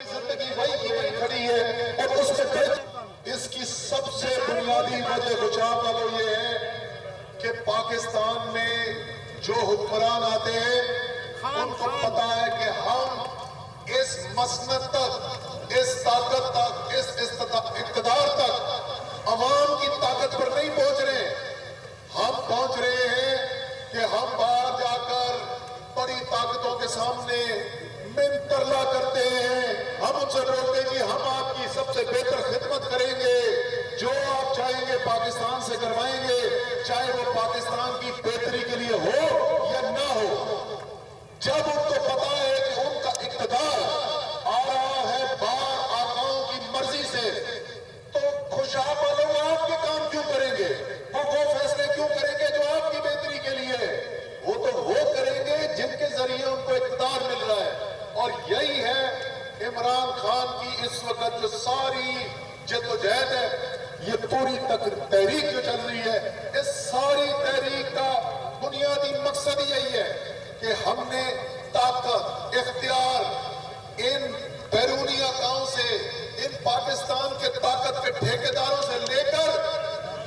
زندگی وہی کھڑی ہے اور اس کی سب سے بنیادی وجہ خوشاب والوں یہ ہے کہ پاکستان میں جو حکمران آتے ہیں ان کو پتا ہے کہ ہم اس مسند تک، اس طاقت تک، اس اقتدار تک عوام کی طاقت پر نہیں پہنچ رہے، ہم پہنچ رہے ہیں کہ ہم باہر جا کر بڑی طاقتوں کے سامنے منترلا کرتے ہیں، ہم ان سے بولتے ہیں کہ ہم آپ کی سب سے بہتر خدمت کریں گے، جو آپ چاہیں گے پاکستان سے کروائیں گے، چاہے وہ پاکستان کی بہتری کے لیے ہو یا نہ ہو۔ جب ان کو پتا ہے کہ ان کا اقتدار آ رہا ہے باہر آقاؤں کی مرضی سے، تو خوشاب والوں آپ کے کام کیوں کریں گے؟ وہ فیصلے کیوں کریں گے جو آپ کی بہتری کے لیے؟ وہ تو وہ کریں گے جن کے ذریعے ان کو اقتدار مل رہا ہے۔ اور یہی ہے عمران خان کی اس وقت جو ساری جدوجہد ہے، یہ پوری تحریک جو چل رہی ہے، اس ساری تحریک کا بنیادی مقصد یہی ہے کہ ہم نے طاقت، اختیار ان بیرونی آقاؤں سے، ان پاکستان کے طاقت کے ٹھیکیداروں سے لے کر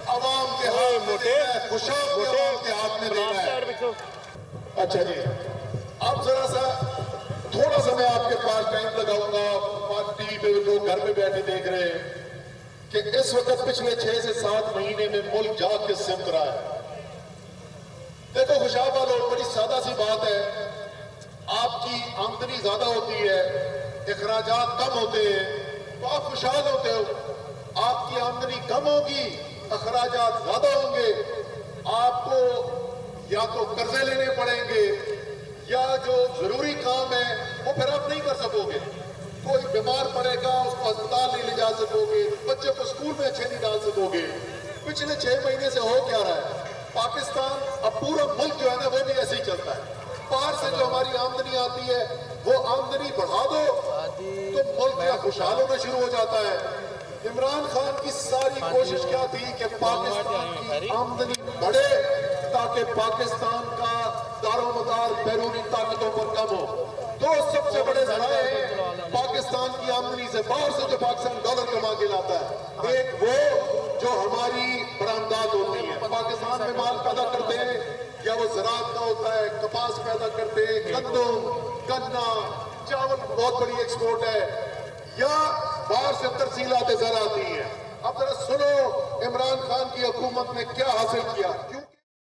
عوام کے ہاتھ میں دینا ہے، خوشاب کے عوام کے ہاتھ میں دینا ہے۔ اچھا جی، اب ذرا سا تھوڑا سا میں آپ کے پاس ٹائم لگاؤں گا، ٹی وی پہ لوگ گھر میں بیٹھے دیکھ رہے ہیں کہ اس وقت پچھلے 6 سے 7 مہینے میں ملک جاگ کے سمت رہا ہے۔ دیکھو خوشاب والوں، بڑی سادہ سی بات ہے، آپ کی آمدنی زیادہ ہوتی ہے، اخراجات کم ہوتے ہیں تو آپ خوشحال ہوتے ہو۔ آپ کی آمدنی کم ہوگی، اخراجات زیادہ ہوں گے، آپ کو یا تو قرضے لینے پڑیں گے یا جو ضروری کام ہے وہ پھر آپ نہیں کر سکو گے۔ کوئی بیمار پڑے گا، اس کو ہسپتال نہیں لے جا سکو گے، بچے کو اسکول میں اچھے نہیں ڈال سکو گے۔ پچھلے 6 مہینے سے ہو کیا رہا ہے؟ پاکستان، اب پورا ملک جو ہے نا وہ بھی ایسے ہی چلتا ہے۔ باہر سے جو ہماری آمدنی آتی ہے وہ آمدنی بڑھا دو تو ملک کیا خوشحال ہونا شروع ہو جاتا ہے۔ عمران خان کی ساری کوشش کیا تھی کہ پاکستان کی آمدنی بڑھے تاکہ پاکستان کا دار و مدار بیرونی طاقتوں پر کم ہو۔ دو سب سے بڑے ذرائع ہیں پاکستان کی آمدنی سے، باہر سے جو پاکستان ڈالر کما کے لاتا ہے، ایک وہ جو ہماری برآمدات ہوتی ہیں، پاکستان میں مال پیدا کرتے ہیں، یا وہ زراعت کا ہوتا ہے، کپاس پیدا کرتے ہیں، گندم، گنا، چاول بہت بڑی ایکسپورٹ ہے، یا باہر سے ترسیلات زر آتی ہیں۔ اب ذرا سنو عمران خان کی حکومت نے کیا حاصل کیا۔